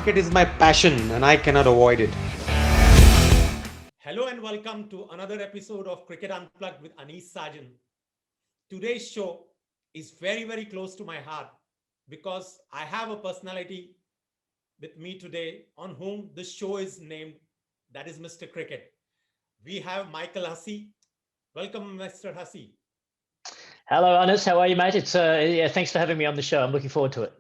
Cricket is my passion and I cannot avoid it. Hello and welcome to another episode of Cricket Unplugged with Anis Sajan. Today's show is very, very close to my heart because I have a personality with me today on whom this show is named, that is Mr. Cricket. We have Michael Hussey. Welcome, Mr. Hussey. Hello, Anis. How are you, mate? Thanks for having me on the show. I'm looking forward to it.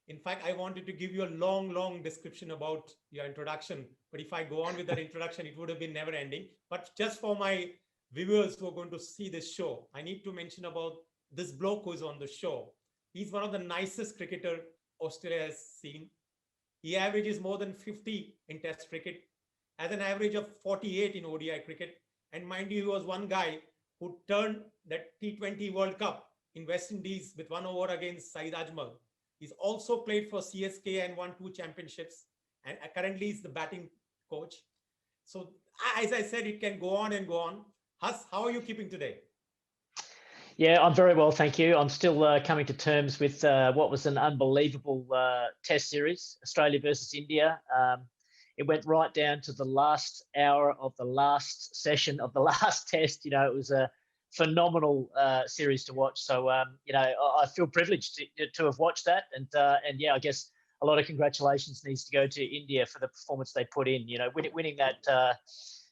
In fact, I wanted to give you a long, long description about your introduction. But if I go on with that introduction, it would have been never ending. But just for my viewers who are going to see this show, I need to mention about this bloke who is on the show. He's one of the nicest cricketer Australia has seen. He averages more than 50 in Test cricket, has an average of 48 in ODI cricket. And mind you, he was one guy who turned that T20 World Cup in West Indies with 1 over against Saeed Ajmal. He's also played for CSK and won 2 championships. And currently he's the batting coach. So as I said, it can go on and go on. Huss, how are you keeping today? Yeah, I'm very well, thank you. I'm still coming to terms with what was an unbelievable Test series, Australia versus India. It went right down to the last hour of the last session of the last Test. It was a phenomenal series to watch. So, I feel privileged to have watched that. And yeah, I guess a lot of congratulations needs to go to India for the performance they put in. Winning that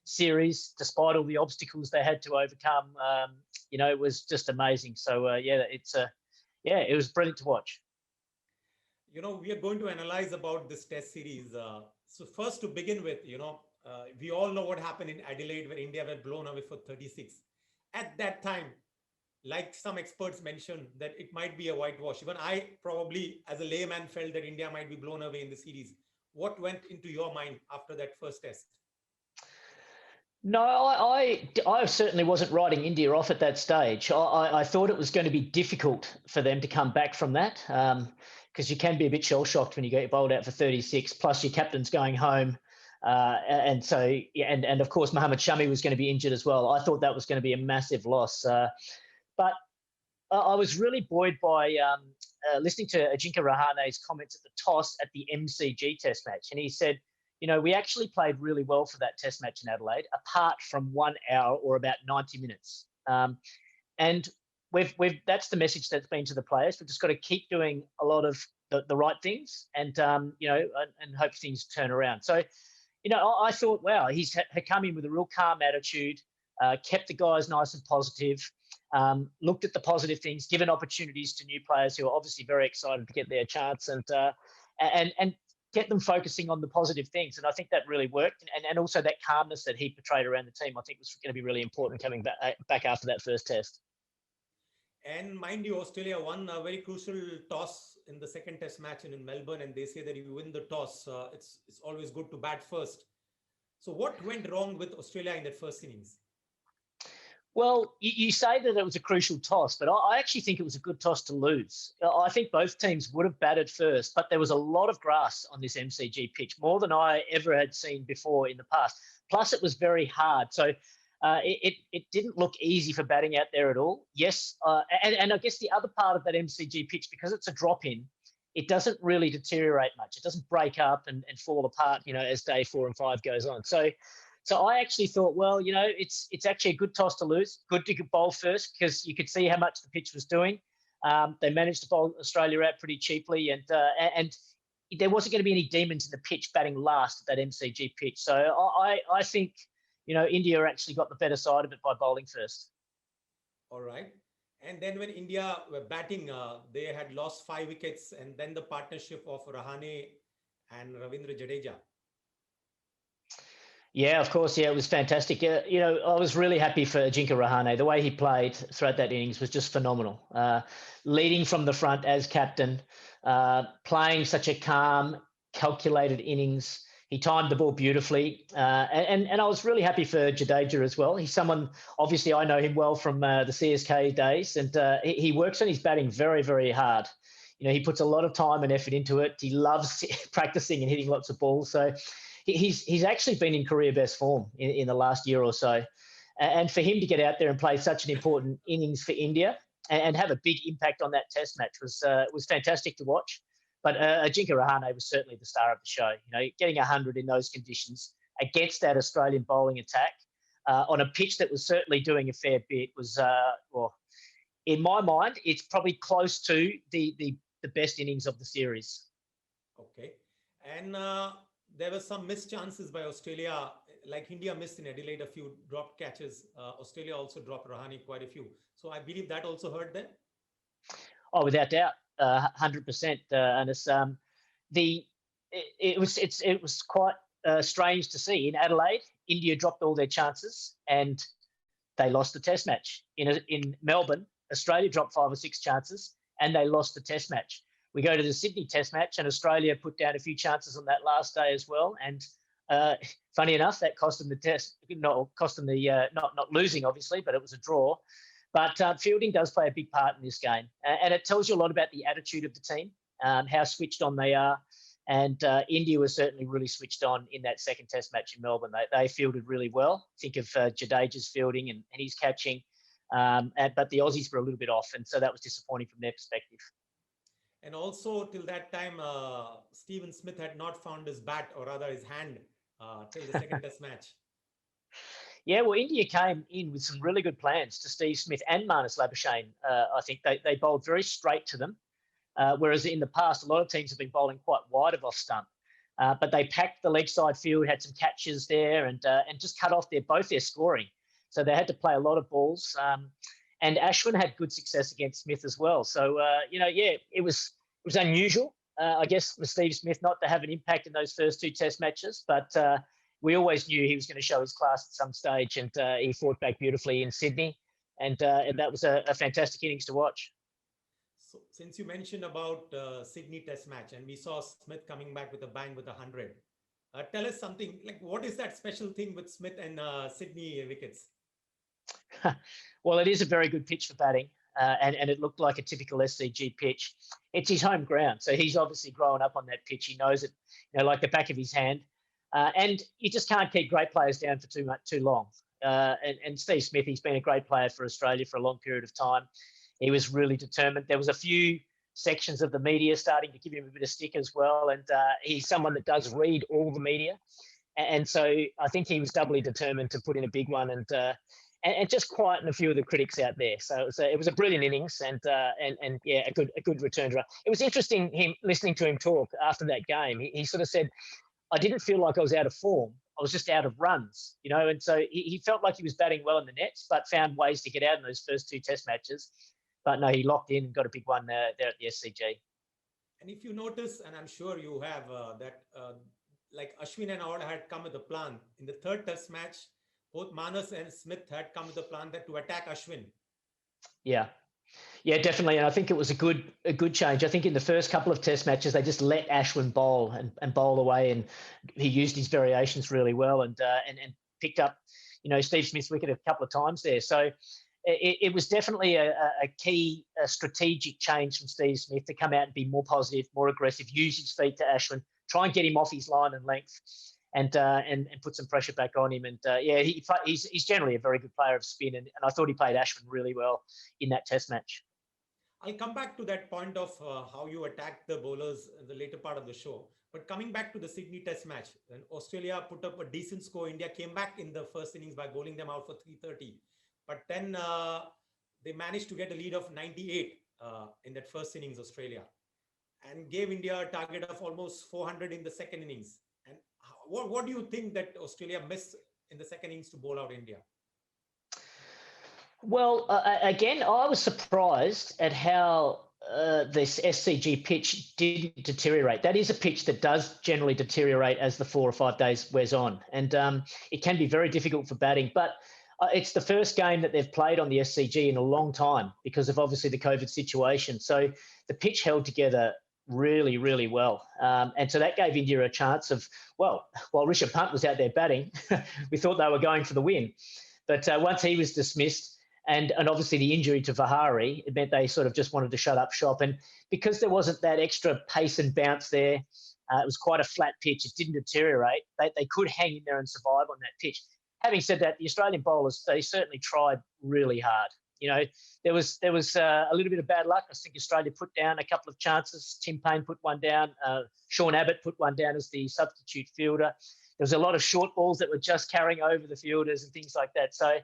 series, despite all the obstacles they had to overcome, it was just amazing. So, it was brilliant to watch. We are going to analyze about this Test series. So first, to begin with, we all know what happened in Adelaide when India were blown away for 36. At that time, like some experts mentioned, that it might be a whitewash. Even I probably, as a layman, felt that India might be blown away in the series. What went into your mind after that first Test? No, I certainly wasn't writing India off at that stage. I thought it was going to be difficult for them to come back from that because you can be a bit shell-shocked when you get bowled out for 36, plus your captain's going home. And of course, Mohammad Shami was going to be injured as well. I thought that was going to be a massive loss. But I was really buoyed by listening to Ajinkya Rahane's comments at the toss at the MCG Test match. And he said, we actually played really well for that Test match in Adelaide, apart from 1 hour or about 90 minutes. And that's the message that's been to the players. We've just got to keep doing a lot of the right things and hope things turn around. So, I thought, wow, he's come in with a real calm attitude, kept the guys nice and positive, looked at the positive things, given opportunities to new players who are obviously very excited to get their chance and get them focusing on the positive things. And I think that really worked. And also that calmness that he portrayed around the team, I think was going to be really important coming back after that first Test. And mind you, Australia won a very crucial toss in the second Test match in Melbourne, and they say that if you win the toss, it's always good to bat first. So what went wrong with Australia in that first innings? Well, you say that it was a crucial toss, but I actually think it was a good toss to lose. I think both teams would have batted first, but there was a lot of grass on this MCG pitch, more than I ever had seen before in the past. Plus, it was very hard. So it didn't look easy for batting out there at all. Yes, and I guess the other part of that MCG pitch, because it's a drop-in, it doesn't really deteriorate much. It doesn't break up and fall apart, as day 4 and 5 goes on. So I actually thought, well, it's actually a good toss to lose. Good to bowl first because you could see how much the pitch was doing. They managed to bowl Australia out pretty cheaply, and there wasn't going to be any demons in the pitch batting last at that MCG pitch. So I think, India actually got the better side of it by bowling first. All right. And then when India were batting, they had lost 5 wickets, and then the partnership of Rahane and Ravindra Jadeja. Yeah, of course. Yeah, it was fantastic. I was really happy for Ajinkya Rahane. The way he played throughout that innings was just phenomenal. Leading from the front as captain, playing such a calm, calculated innings. He timed the ball beautifully. And I was really happy for Jadeja as well. He's someone, obviously, I know him well from the CSK days, and he works on his batting very, very hard. He puts a lot of time and effort into it. He loves practicing and hitting lots of balls. So he's actually been in career best form in the last year or so. And for him to get out there and play such an important innings for India and have a big impact on that Test match was fantastic to watch. But Ajinkya Rahane was certainly the star of the show. Getting 100 in those conditions against that Australian bowling attack on a pitch that was certainly doing a fair bit was, well, in my mind, it's probably close to the best innings of the series. Okay. And there were some missed chances by Australia, like India missed in Adelaide a few dropped catches. Australia also dropped Rahane quite a few. So I believe that also hurt them. Oh, without doubt, 100%. And it was quite strange to see in Adelaide. India dropped all their chances and they lost the Test match. In Melbourne, Australia dropped 5 or 6 chances and they lost the Test match. We go to the Sydney Test match and Australia put down a few chances on that last day as well. And funny enough, that cost them the test. Cost them the not losing, obviously, but it was a draw. But fielding does play a big part in this game, and it tells you a lot about the attitude of the team, how switched on they are. And India was certainly really switched on in that second Test match in Melbourne. They fielded really well. Think of Jadeja's fielding and his catching, but the Aussies were a little bit off, and so that was disappointing from their perspective. And also, till that time, Stephen Smith had not found his bat, or rather his hand, till the second Test match. Yeah, well, India came in with some really good plans to Steve Smith and Marnus Labuschagne. I think they bowled very straight to them, whereas in the past, a lot of teams have been bowling quite wide of off stump. But they packed the leg side field, had some catches there, and just cut off both their scoring. So they had to play a lot of balls. And Ashwin had good success against Smith as well. So, it was unusual, I guess, for Steve Smith not to have an impact in those first 2 Test matches. But we always knew he was going to show his class at some stage, and he fought back beautifully in Sydney. And that was a fantastic innings to watch. So, since you mentioned about Sydney Test match, and we saw Smith coming back with a bang with 100, tell us something, like what is that special thing with Smith and Sydney wickets? Well, it is a very good pitch for batting, and it looked like a typical SCG pitch. It's his home ground, so he's obviously grown up on that pitch. He knows it, like the back of his hand. And you just can't keep great players down for too long. And Steve Smith, he's been a great player for Australia for a long period of time. He was really determined. There was a few sections of the media starting to give him a bit of stick as well, and he's someone that does read all the media. And so I think he was doubly determined to put in a big one and just quieten a few of the critics out there. So it was a brilliant innings and yeah, a good return to. It was interesting listening to him talk after that game. He sort of said, I didn't feel like I was out of form. I was just out of runs, and so he felt like he was batting well in the nets, but found ways to get out in those first 2 Test matches. But no, he locked in and got a big one there at the SCG. And if you notice, and I'm sure you have, that like Ashwin and all had come with a plan. In the third Test match, both Marnus and Smith had come with a plan to attack Ashwin. Yeah, definitely. And I think it was a good change. I think in the first couple of Test matches, they just let Ashwin bowl and bowl away, and he used his variations really well and picked up, Steve Smith's wicket a couple of times there. So it was definitely a key strategic change from Steve Smith to come out and be more positive, more aggressive, use his feet to Ashwin, try and get him off his line and length, and put some pressure back on him. And he's generally a very good player of spin, and I thought he played Ashwin really well in that Test match. I'll come back to that point of how you attacked the bowlers in the later part of the show. But coming back to the Sydney Test match, when Australia put up a decent score, India came back in the first innings by bowling them out for 330. But then they managed to get a lead of 98 in that first innings, Australia, and gave India a target of almost 400 in the second innings. And what do you think that Australia missed in the second innings to bowl out India? Well, again, I was surprised at how this SCG pitch didn't deteriorate. That is a pitch that does generally deteriorate as the 4 or 5 days wears on. And it can be very difficult for batting. But it's the first game that they've played on the SCG in a long time because of obviously the COVID situation. So the pitch held together really, really well. And so that gave India a chance of, while Rishabh Pant was out there batting, we thought they were going for the win. But once he was dismissed, and obviously the injury to Vihari, it meant they sort of just wanted to shut up shop. And because there wasn't that extra pace and bounce there, it was quite a flat pitch. It didn't deteriorate. They could hang in there and survive on that pitch. Having said that, the Australian bowlers, they certainly tried really hard. There was a little bit of bad luck. I think Australia put down a couple of chances. Tim Payne put one down. Sean Abbott put one down as the substitute fielder. There was a lot of short balls that were just carrying over the fielders and things like that. So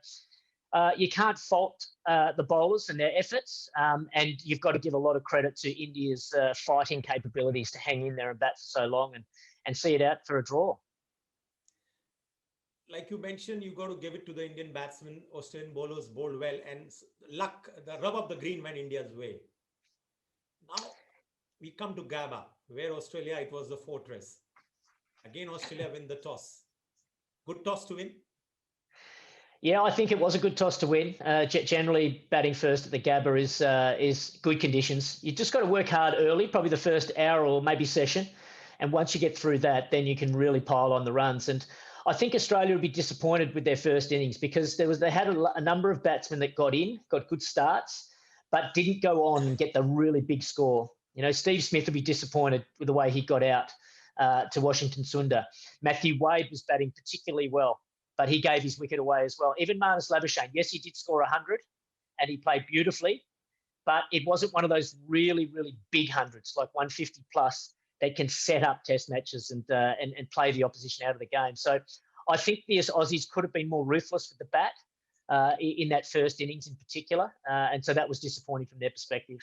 you can't fault the bowlers and their efforts, and you've got to give a lot of credit to India's fighting capabilities to hang in there and bat for so long and see it out for a draw. Like you mentioned, you got to give it to the Indian batsmen. Australian bowlers bowled well, and luck, the rub of the green went India's way. Now we come to Gabba, where Australia, it was the fortress. Again, Australia win the toss. Good toss to win. Yeah, I think it was a good toss to win. Generally, batting first at the Gabba is good conditions. You just got to work hard early, probably the first hour or maybe session. And once you get through that, then you can really pile on the runs. And I think Australia would be disappointed with their first innings because they had a number of batsmen that got good starts, but didn't go on and get the really big score. Steve Smith would be disappointed with the way he got out to Washington Sundar. Matthew Wade was batting particularly well, but he gave his wicket away as well. Even Marnus Labuschagne, yes, he did score 100 and he played beautifully, but it wasn't one of those really, really big hundreds, like 150 plus, that can set up test matches and play the opposition out of the game. So I think the Aussies could have been more ruthless with the bat in that first innings in particular. And so that was disappointing from their perspective.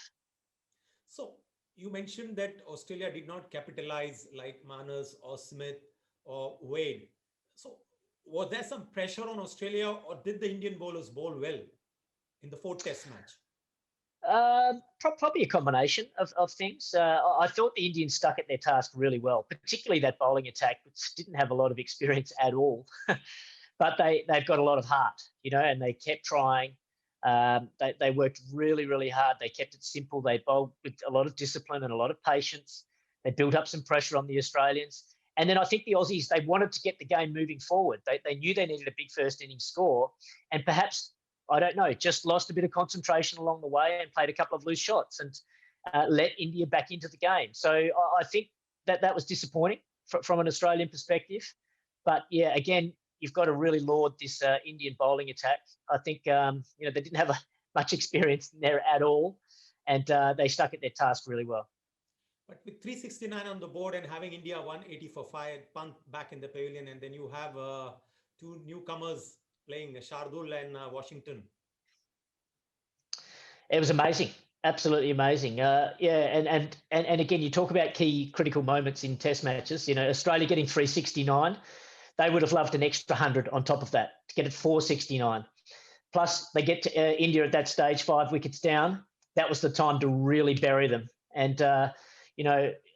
So you mentioned that Australia did not capitalize like Marnus or Smith or Wade. So was there some pressure on Australia, or did the Indian bowlers bowl well in the fourth test match? Probably a combination of things. I thought the Indians stuck at their task really well, particularly that bowling attack, which didn't have a lot of experience at all. But they've got a lot of heart, and they kept trying. They worked really, really hard. They kept it simple. They bowled with a lot of discipline and a lot of patience. They built up some pressure on the Australians. And then I think the Aussies, they wanted to get the game moving forward. They knew they needed a big first innings score, and perhaps, I don't know, just lost a bit of concentration along the way and played a couple of loose shots and let India back into the game. So I think that was disappointing from an Australian perspective. But yeah, again, you've got to really laud this Indian bowling attack. I think they didn't have much experience there at all, and they stuck at their task really well. But with 369 on the board and having India 180 for 5, punt back in the pavilion, and then you have two newcomers playing, Shardul and Washington. It was amazing, absolutely amazing. And again, you talk about key critical moments in Test matches. Australia getting 369, they would have loved an extra 100 on top of that to get it 469. Plus, they get to India at that stage, 5 wickets down. That was the time to really bury them. And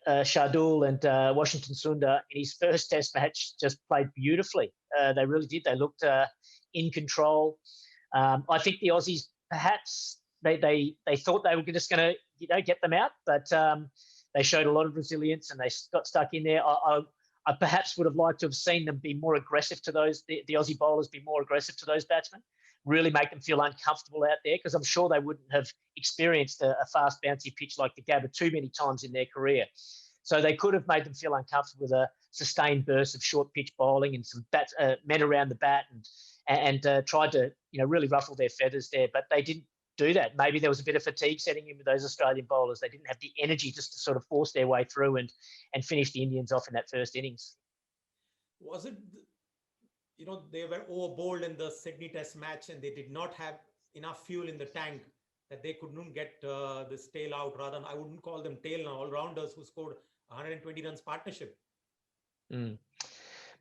Shardul and Washington Sundar in his first Test match just played beautifully. They really did. They looked in control. I think the Aussies perhaps they thought they were just going to get them out, but they showed a lot of resilience and they got stuck in there. I perhaps would have liked to have seen them be more aggressive to the Aussie bowlers be more aggressive to those batsmen, really make them feel uncomfortable out there, because I'm sure they wouldn't have experienced a fast bouncy pitch like the Gabba too many times in their career. So they could have made them feel uncomfortable with a sustained burst of short pitch bowling and some men around the bat and tried to really ruffle their feathers there, but they didn't do that. Maybe there was a bit of fatigue setting in with those Australian bowlers. They didn't have the energy just to sort of force their way through and finish the Indians off in that first innings. Was it, they were overbowled in the Sydney Test match and they did not have enough fuel in the tank that they couldn't get this tail out? Rather, I wouldn't call them tail now, all-rounders who scored 120 runs partnership.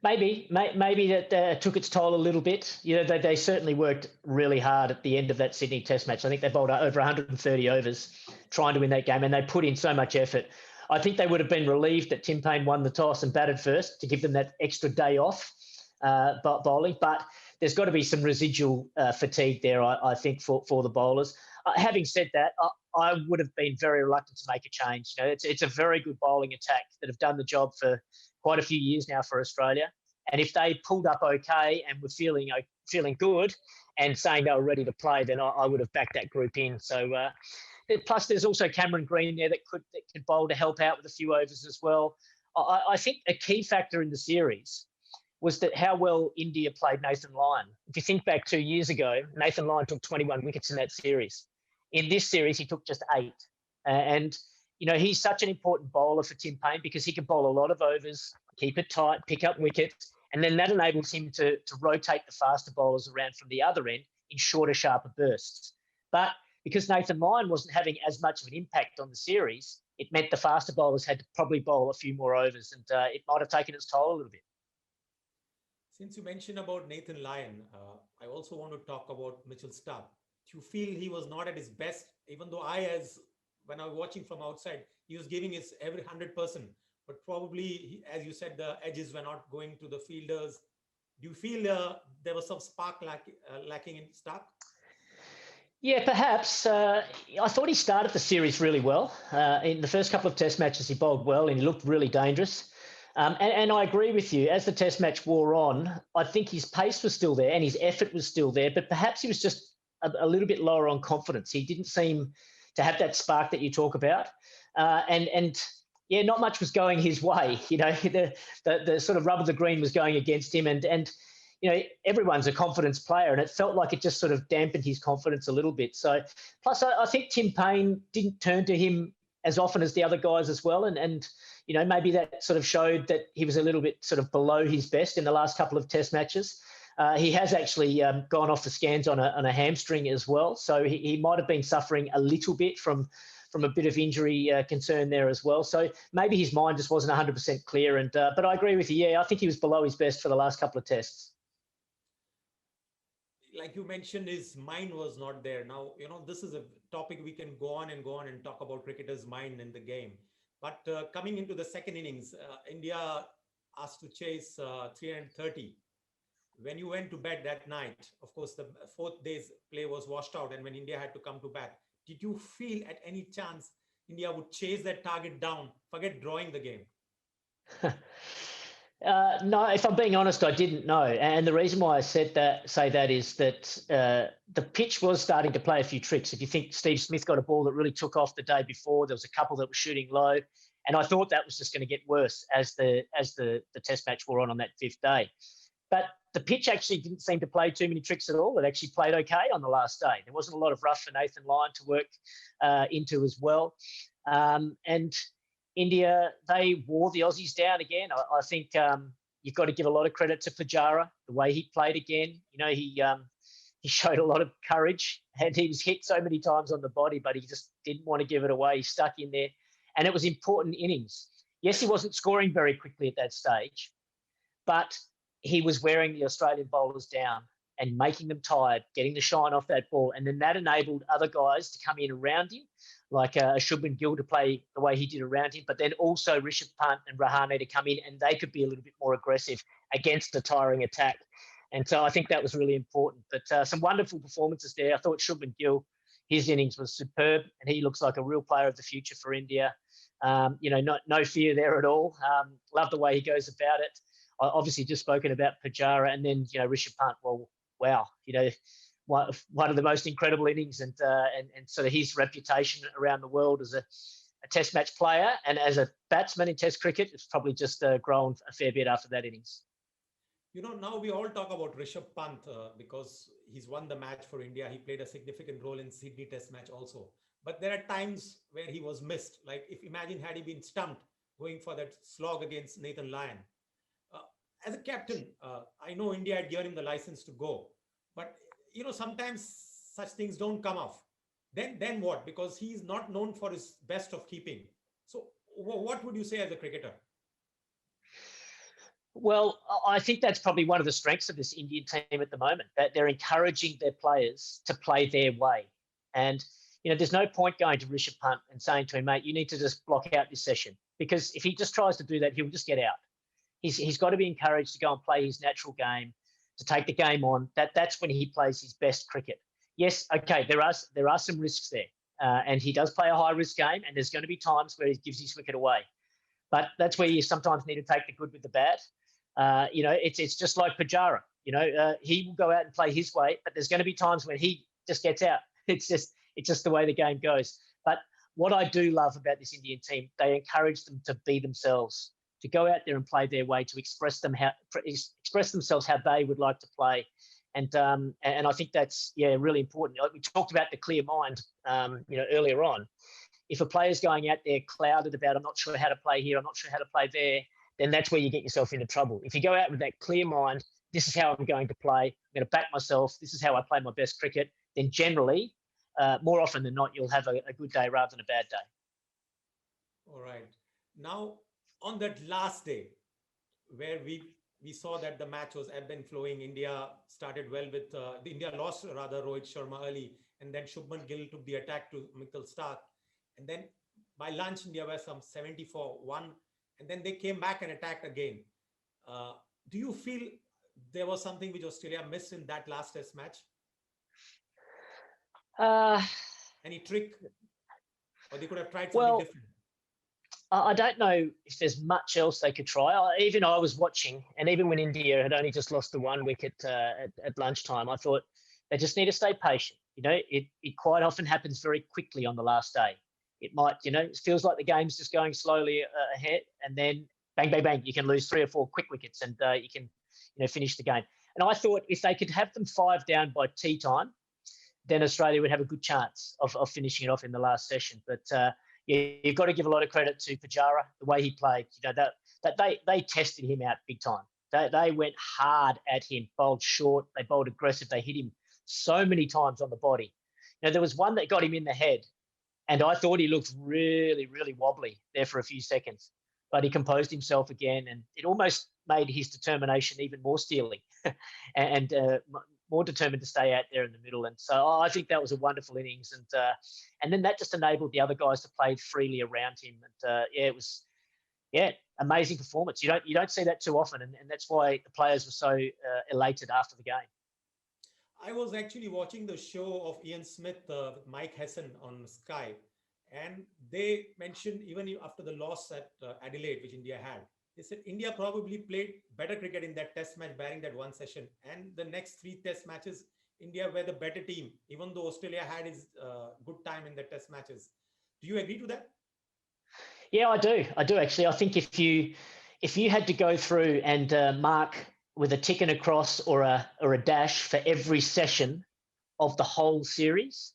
Maybe that took its toll a little bit. They certainly worked really hard at the end of that Sydney Test match. I think they bowled over 130 overs trying to win that game, and they put in so much effort. I think they would have been relieved that Tim Payne won the toss and batted first to give them that extra day off bowling. But there's got to be some residual fatigue there, I think, for the bowlers. Having said that, I would have been very reluctant to make a change. It's a very good bowling attack that have done the job for quite a few years now for Australia. And if they pulled up okay and were feeling good and saying they were ready to play, then I would have backed that group in. So plus there's also Cameron Green there that could bowl to help out with a few overs as well. I think a key factor in the series was that how well India played Nathan Lyon. If you think back 2 years ago, Nathan Lyon took 21 wickets in that series. In this series, he took just 8. And, he's such an important bowler for Tim Paine because he can bowl a lot of overs, keep it tight, pick up wickets, and then that enables him to rotate the faster bowlers around from the other end in shorter, sharper bursts. But because Nathan Lyon wasn't having as much of an impact on the series, it meant the faster bowlers had to probably bowl a few more overs, and it might have taken its toll a little bit. Since you mentioned about Nathan Lyon, I also want to talk about Mitchell Starc. Do you feel he was not at his best, even though when I was watching from outside, he was giving his every 100%, but probably, as you said, the edges were not going to the fielders. Do you feel there was some spark lacking in Starc? Yeah, perhaps. I thought he started the series really well. In the first couple of test matches, he bowled well and he looked really dangerous. And I agree with you. As the test match wore on, I think his pace was still there and his effort was still there, but perhaps he was just a little bit lower on confidence. He didn't seem to have that spark that you talk about. And yeah, not much was going his way. The sort of rub of the green was going against him. And everyone's a confidence player, and it felt like it just sort of dampened his confidence a little bit. So, plus, I think Tim Paine didn't turn to him as often as the other guys as well. And maybe that sort of showed that he was a little bit sort of below his best in the last couple of test matches. He has actually gone off the scans on a hamstring as well. So he might have been suffering a little bit from a bit of injury concern there as well. So maybe his mind just wasn't 100% clear. But I agree with you. Yeah, I think he was below his best for the last couple of tests. Like you mentioned, his mind was not there. Now, this is a topic we can go on and talk about cricketers' mind in the game. But coming into the second innings, India asked to chase 330. When you went to bed that night, of course, the fourth day's play was washed out. And when India had to come to bat, did you feel at any chance India would chase that target down, forget drawing the game? No, if I'm being honest, I didn't know. And the reason why I say that is that the pitch was starting to play a few tricks. If you think Steve Smith got a ball that really took off the day before, there was a couple that were shooting low. And I thought that was just going to get worse as the test match wore on that fifth day. But the pitch actually didn't seem to play too many tricks at all. It actually played okay on the last day. There wasn't a lot of rough for Nathan Lyon to work into as well. And India, they wore the Aussies down again. I think you've got to give a lot of credit to Pujara, the way he played again. He showed a lot of courage, and he was hit so many times on the body, but he just didn't want to give it away. He stuck in there, and it was important innings. Yes, he wasn't scoring very quickly at that stage, but he was wearing the Australian bowlers down and making them tired, getting the shine off that ball. And then that enabled other guys to come in around him, like Shubman Gill to play the way he did around him, but then also Rishabh Pant and Rahane to come in, and they could be a little bit more aggressive against a tiring attack. And so I think that was really important. But some wonderful performances there. I thought Shubman Gill, his innings was superb, and he looks like a real player of the future for India. No fear there at all. Love the way he goes about it. I obviously just spoken about Pujara, and then Rishabh Pant. Well, wow, one of the most incredible innings, and sort of his reputation around the world as a test match player and as a batsman in test cricket, it's probably just grown a fair bit after that innings. Now we all talk about Rishabh Pant because he's won the match for India. He played a significant role in Sydney test match also. But there are times where he was missed. Like imagine had he been stumped going for that slog against Nathan Lyon. As a captain, I know India had given him the license to go, but sometimes such things don't come off. Then what? Because he's not known for his best of keeping. So what would you say as a cricketer? Well, I think that's probably one of the strengths of this Indian team at the moment, that they're encouraging their players to play their way. And, there's no point going to Rishabh Pant and saying to him, mate, you need to just block out this session, because if he just tries to do that, he'll just get out. He's got to be encouraged to go and play his natural game, to take the game on. That's when he plays his best cricket. Yes, okay, there are some risks there, and he does play a high risk game, and there's going to be times where he gives his wicket away. But that's where you sometimes need to take the good with the bad. It's just like Pujara. He will go out and play his way, but there's going to be times when he just gets out. It's just the way the game goes. But what I do love about this Indian team, they encourage them to be themselves, to go out there and play their way, to express themselves how they would like to play. And I think that's, really important. We talked about the clear mind, earlier on. If a player's going out there clouded about, I'm not sure how to play here, I'm not sure how to play there, then that's where you get yourself into trouble. If you go out with that clear mind, this is how I'm going to play, I'm going to back myself, this is how I play my best cricket, then generally, more often than not, you'll have a good day rather than a bad day. All right. Now, on that last day, where we saw that the match was ebb and flowing, India started well with, India lost rather Rohit Sharma early, and then Shubman Gill took the attack to Mitchell Starc. And then by lunch, India were some 74-1, and then they came back and attacked again. Do you feel there was something which Australia missed in that last test match? Any trick? Or they could have tried something different? I don't know if there's much else they could try. I was watching, and even when India had only just lost the 1 wicket at lunchtime, I thought they just need to stay patient. It quite often happens very quickly on the last day. It might, it feels like the game's just going slowly ahead, and then bang, bang, bang, you can lose 3 or 4 quick wickets, and you can, finish the game. And I thought if they could have them 5 down by tea time, then Australia would have a good chance of finishing it off in the last session. But you've got to give a lot of credit to Pujara, the way he played. That they tested him out big time. They went hard at him, bowled short, they bowled aggressive, they hit him so many times on the body. There was one that got him in the head, and I thought he looked really, really wobbly there for a few seconds. But he composed himself again, and it almost made his determination even more steely and more determined to stay out there in the middle. And so I think that was a wonderful innings. And then that just enabled the other guys to play freely around him. And it was, amazing performance. You don't see that too often. And that's why the players were so elated after the game. I was actually watching the show of Ian Smith with Mike Hussey on Sky. And they mentioned, even after the loss at Adelaide, which India had, they said India probably played better cricket in that test match, barring that one session. And the next 3 test matches, India were the better team, even though Australia had his good time in the test matches. Do you agree to that? Yeah, I do. Actually. I think if you had to go through and mark with a tick and a cross or a dash for every session of the whole series,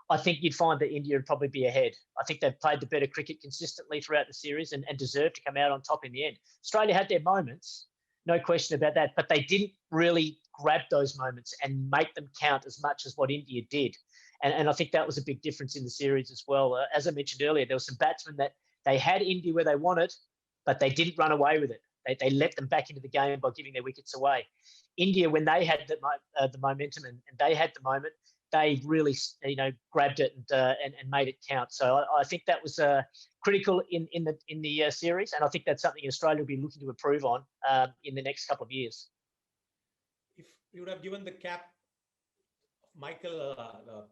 I think you'd find that India would probably be ahead. I think they've played the better cricket consistently throughout the series and deserved to come out on top in the end. Australia had their moments, no question about that, but they didn't really grab those moments and make them count as much as what India did. And I think that was a big difference in the series as well. As I mentioned earlier, there were some batsmen that they had India where they wanted, but they didn't run away with it. They let them back into the game by giving their wickets away. India, when they had the momentum and they had the moment, they really, grabbed it and made it count. So I think that was critical in the series, and I think that's something Australia will be looking to improve on in the next couple of years. If you would have given the cap, Michael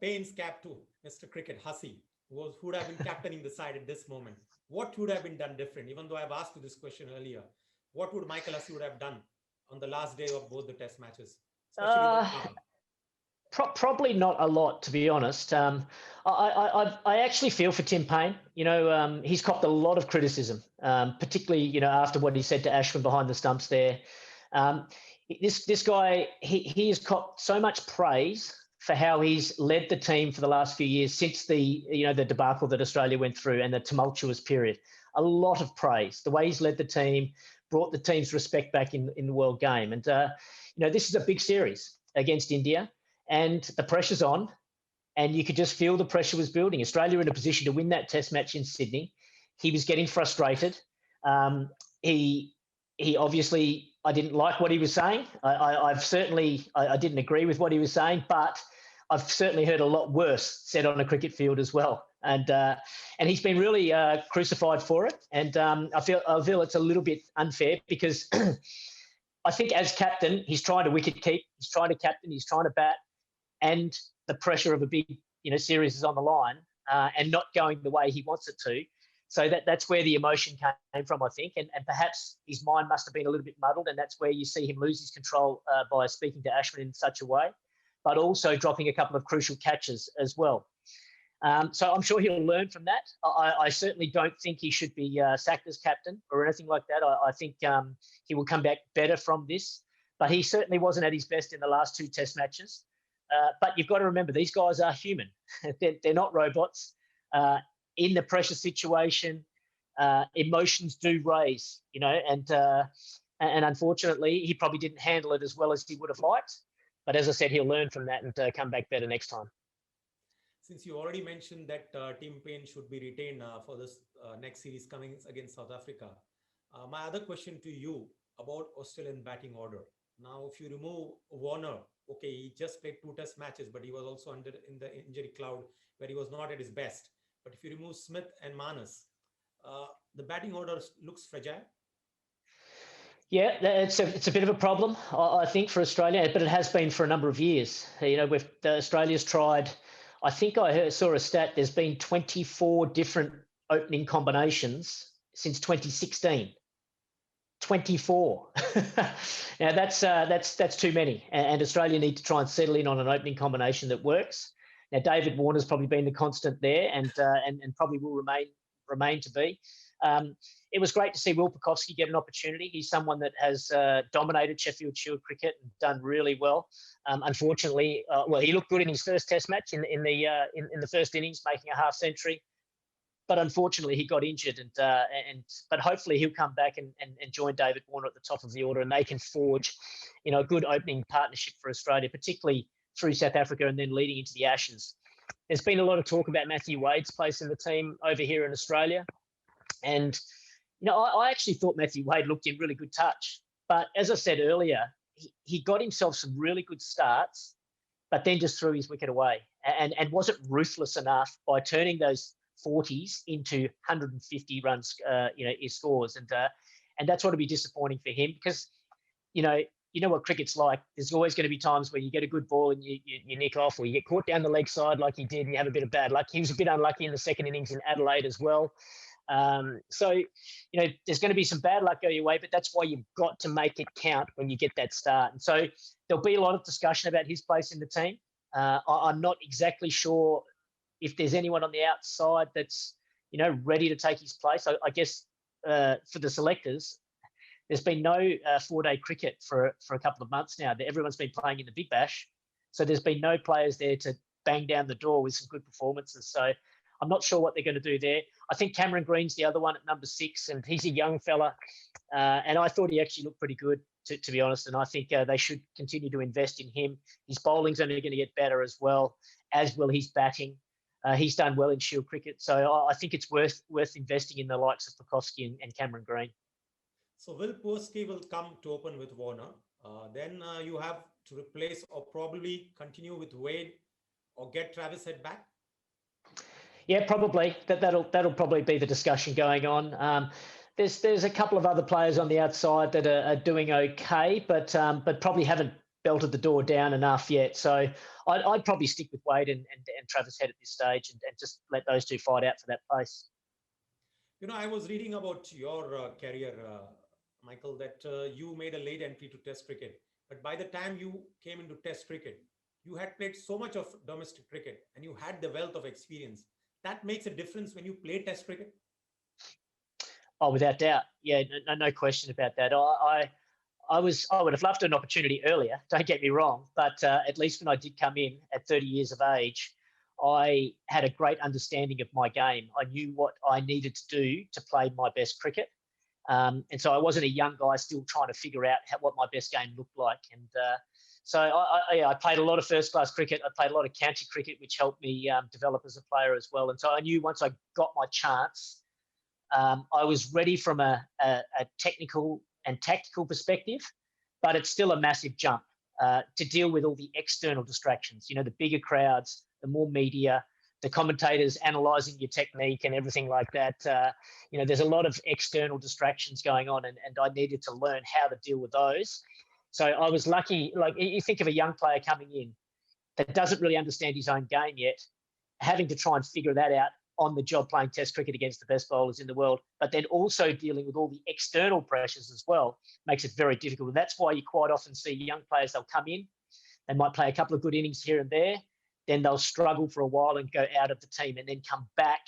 Payne's cap to Mr. Cricket Hussey, who would have been captaining the side at this moment, what would have been done different? Even though I've asked you this question earlier, what would Michael Hussey would have done on the last day of both the test matches? Probably not a lot, to be honest. I actually feel for Tim Payne. He's copped a lot of criticism, particularly after what he said to Ashwin behind the stumps there. This guy, he has copped so much praise for how he's led the team for the last few years since the debacle that Australia went through and the tumultuous period. A lot of praise. The way he's led the team, brought the team's respect back in the world game. And, this is a big series against India. And the pressure's on, and you could just feel the pressure was building. Australia in a position to win that test match in Sydney. He was getting frustrated. He obviously, I didn't like what he was saying. I didn't agree with what he was saying, but I've certainly heard a lot worse said on a cricket field as well. And he's been really crucified for it. And I feel it's a little bit unfair because I think as captain, he's trying to wicket keep, he's trying to captain, he's trying to bat, and the pressure of a big, series is on the line and not going the way he wants it to. So that's where the emotion came from, I think. And perhaps his mind must have been a little bit muddled, and that's where you see him lose his control by speaking to Ashwin in such a way, but also dropping a couple of crucial catches as well. So I'm sure he'll learn from that. I certainly don't think he should be sacked as captain or anything like that. I think he will come back better from this. But he certainly wasn't at his best in the last 2 Test matches. But you've got to remember, these guys are human. They're not robots. In the pressure situation, emotions do raise, and unfortunately, he probably didn't handle it as well as he would have liked. But as I said, he'll learn from that and come back better next time. Since you already mentioned that Tim Payne should be retained for this next series coming against South Africa, my other question to you about Australian batting order. Now, if you remove Warner, okay, he just played 2 Test matches, but he was also in the injury cloud where he was not at his best. But if you remove Smith and Manas, the batting order looks fragile. Yeah, it's a bit of a problem, I think, for Australia, but it has been for a number of years. Australia's tried. I think I saw a stat. There's been 24 different opening combinations since 2016. 24. Now that's too many, and Australia need to try and settle in on an opening combination that works. Now David Warner's probably been the constant there, and probably will remain to be. It was great to see Will Pucovski get an opportunity. He's someone that has dominated Sheffield Shield cricket and done really well. Unfortunately, he looked good in his first Test match in the first innings, making a half century. But unfortunately, he got injured, but hopefully he'll come back and join David Warner at the top of the order, and they can forge, a good opening partnership for Australia, particularly through South Africa and then leading into the Ashes. There's been a lot of talk about Matthew Wade's place in the team over here in Australia, and I actually thought Matthew Wade looked in really good touch. But as I said earlier, he got himself some really good starts, but then just threw his wicket away and wasn't ruthless enough by turning those 40s into 150 runs, his scores, and that's what would be disappointing for him because, you know what cricket's like. There's always going to be times where you get a good ball and you nick off, or you get caught down the leg side like he did, and you have a bit of bad luck. He was a bit unlucky in the second innings in Adelaide as well. So there's going to be some bad luck go your way, but that's why you've got to make it count when you get that start. And so there'll be a lot of discussion about his place in the team. I'm not exactly sure if there's anyone on the outside that's, ready to take his place. I guess for the selectors, there's been no 4-day cricket for a couple of months now. Everyone's been playing in the Big Bash. So there's been no players there to bang down the door with some good performances. So I'm not sure what they're going to do there. I think Cameron Green's the other one at number 6, and he's a young fella. And I thought he actually looked pretty good, to be honest. And I think they should continue to invest in him. His bowling's only going to get better as well, as will his batting. He's done well in Shield cricket. So I think it's worth investing in the likes of Pucovski and Cameron Green. So Will Pucovski will come to open with Warner. Then you have to replace or probably continue with Wade or get Travis Head back. Yeah, probably. That'll probably be the discussion going on. There's a couple of other players on the outside that are doing okay, but probably haven't belted the door down enough yet. So I'd probably stick with Wade and Travis Head at this stage and just let those two fight out for that place. I was reading about your career, Michael, that you made a late entry to Test cricket. But by the time you came into Test cricket, you had played so much of domestic cricket and you had the wealth of experience. That makes a difference when you play Test cricket? Oh, without doubt. Yeah, no question about that. I would have loved an opportunity earlier, don't get me wrong, but at least when I did come in at 30 years of age, I had a great understanding of my game. I knew what I needed to do to play my best cricket. And so I wasn't a young guy still trying to figure out what my best game looked like. And so I played a lot of first-class cricket. I played a lot of county cricket, which helped me develop as a player as well. And so I knew once I got my chance, I was ready from a technical and tactical perspective, but it's still a massive jump to deal with all the external distractions, the bigger crowds, the more media, the commentators analysing your technique and everything like that. There's a lot of external distractions going on, and I needed to learn how to deal with those. So I was lucky. Like, you think of a young player coming in that doesn't really understand his own game yet, having to try and figure that out on the job playing Test cricket against the best bowlers in the world, but then also dealing with all the external pressures as well makes it very difficult. And that's why you quite often see young players, they'll come in, they might play a couple of good innings here and there, then they'll struggle for a while and go out of the team, and then come back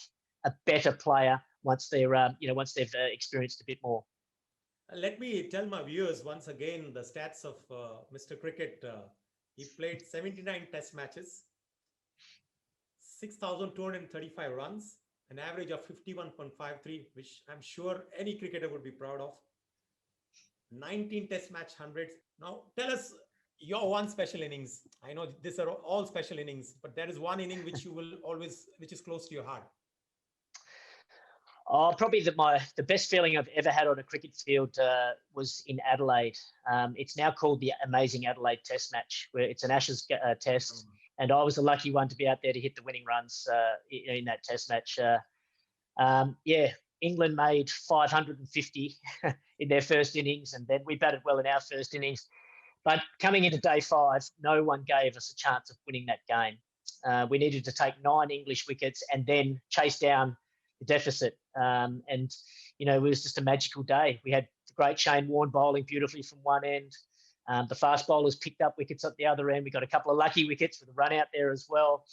a better player once once they've experienced a bit more. Let me tell my viewers once again the stats of Mr. Cricket. He played 79 test matches, 6,235 runs, an average of 51.53, which I'm sure any cricketer would be proud of. 19 test match hundreds. Now, tell us your one special innings. I know these are all special innings, but there is one inning which you will always, which is close to your heart. Oh, probably the best feeling I've ever had on a cricket field was in Adelaide. It's now called the Amazing Adelaide Test Match, where it's an Ashes test, and I was the lucky one to be out there to hit the winning runs in that Test match. England made 550 in their first innings, and then we batted well in our first innings. But coming into day 5, no one gave us a chance of winning that game. We needed to take 9 English wickets and then chase down the deficit. It was just a magical day. We had the great Shane Warne bowling beautifully from one end. The fast bowlers picked up wickets at the other end. We got a couple of lucky wickets with a run out there as well.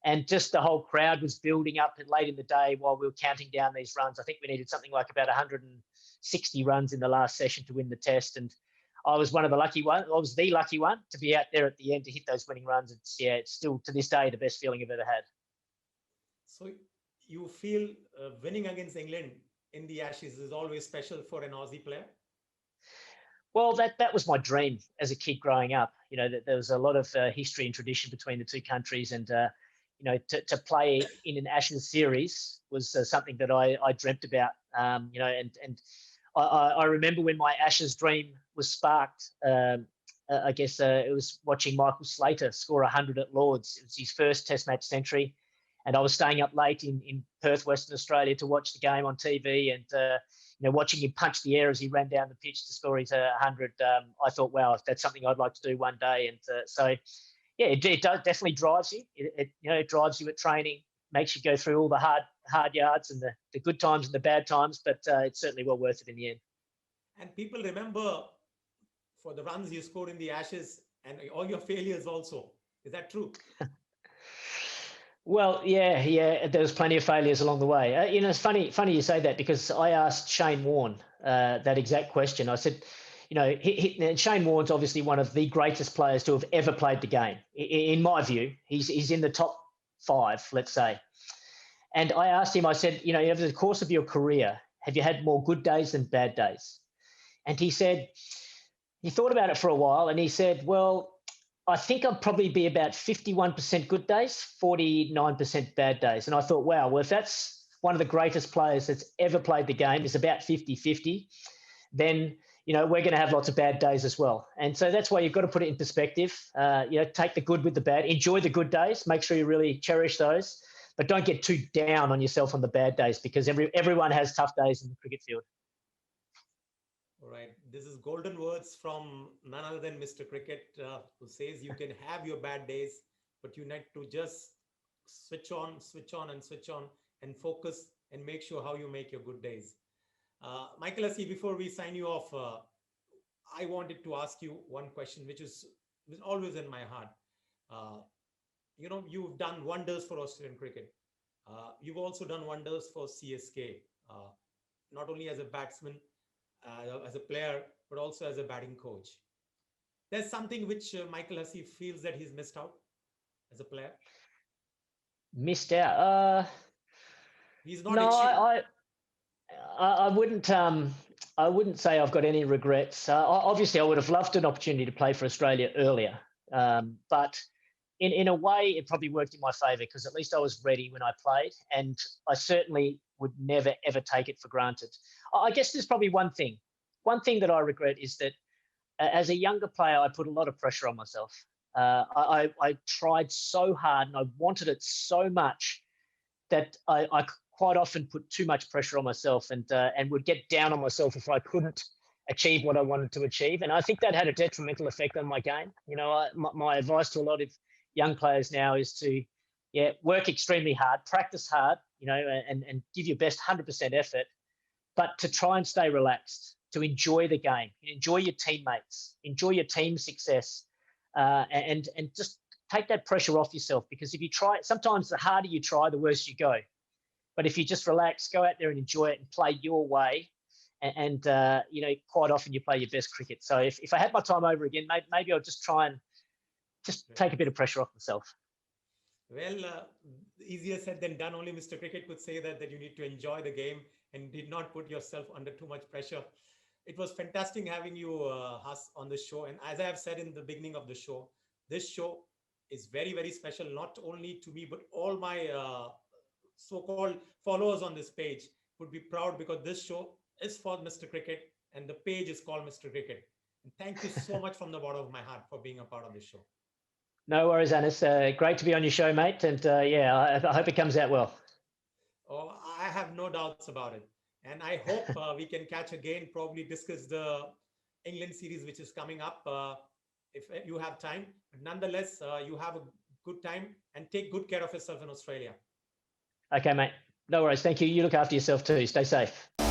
And just the whole crowd was building up late in the day while we were counting down these runs. I think we needed something like about 160 runs in the last session to win the test. And I was one of the lucky ones. I was the lucky one to be out there at the end to hit those winning runs. It's still to this day the best feeling I've ever had. So you feel winning against England in the Ashes is always special for an Aussie player? Well, that was my dream as a kid growing up. There was a lot of history and tradition between the two countries, and to play in an Ashes series was something that I dreamt about. I remember when my Ashes dream was sparked. I guess it was watching Michael Slater score 100 at Lords. It was his first Test match century, and I was staying up late in Perth, Western Australia, to watch the game on TV, and watching him punch the air as he ran down the pitch to score his 100. I thought, wow, that's something I'd like to do one day. And it definitely drives you. It drives you at training, makes you go through all the hard yards and the good times and the bad times, but it's certainly well worth it in the end. And people remember for the runs you scored in the Ashes and all your failures also. Is that true? Well, yeah. There was plenty of failures along the way. It's funny you say that, because I asked Shane Warne that exact question. I said, and Shane Warne's obviously one of the greatest players to have ever played the game. In my view, he's in the top 5, let's say. And I asked him, I said, over the course of your career, have you had more good days than bad days? And he said, he thought about it for a while, and he said, well, I think I'll probably be about 51% good days, 49% bad days. And I thought, wow, well, if that's one of the greatest players that's ever played the game is about 50-50, then, we're going to have lots of bad days as well. And so that's why you've got to put it in perspective. Take the good with the bad, enjoy the good days, make sure you really cherish those, but don't get too down on yourself on the bad days, because everyone has tough days in the cricket field. All right. This is golden words from none other than Mr. Cricket, who says you can have your bad days, but you need to just switch on and focus and make sure how you make your good days. Michael Hussey, before we sign you off, I wanted to ask you one question, which is always in my heart. You've done wonders for Australian cricket. You've also done wonders for CSK, not only as a batsman, as a player, but also as a batting coach. There's something which Michael Hussey feels that he's missed out as a player. Missed out? He's not achieved. I wouldn't. I wouldn't say I've got any regrets. Obviously, I would have loved an opportunity to play for Australia earlier, but in a way, it probably worked in my favour, because at least I was ready when I played, and I certainly would never ever take it for granted. I guess there's probably one thing that I regret is that as a younger player, I put a lot of pressure on myself. I tried so hard and I wanted it so much that I quite often put too much pressure on myself and would get down on myself if I couldn't achieve what I wanted to achieve. And I think that had a detrimental effect on my game. My advice to a lot of young players now is to work extremely hard, practice hard, and give your best 100% effort, but to try and stay relaxed, to enjoy the game, enjoy your teammates, enjoy your team success, and just take that pressure off yourself, because if you try, sometimes the harder you try, the worse you go. But if you just relax, go out there and enjoy it and play your way, and quite often you play your best cricket. So if I had my time over again, maybe I'll just try and just take a bit of pressure off myself. Well, easier said than done. Only Mr. Cricket could say that you need to enjoy the game and did not put yourself under too much pressure. It was fantastic having you, Huss, on the show. And as I have said in the beginning of the show, this show is very, very special, not only to me, but all my so-called followers on this page would be proud, because this show is for Mr. Cricket and the page is called Mr. Cricket. And thank you so much from the bottom of my heart for being a part of this show. No worries, Anis. Great to be on your show, mate. And I hope it comes out well. Oh, I have no doubts about it. And I hope we can catch again, probably discuss the England series, which is coming up if you have time. But nonetheless, you have a good time and take good care of yourself in Australia. Okay, mate. No worries. Thank you. You look after yourself too. Stay safe.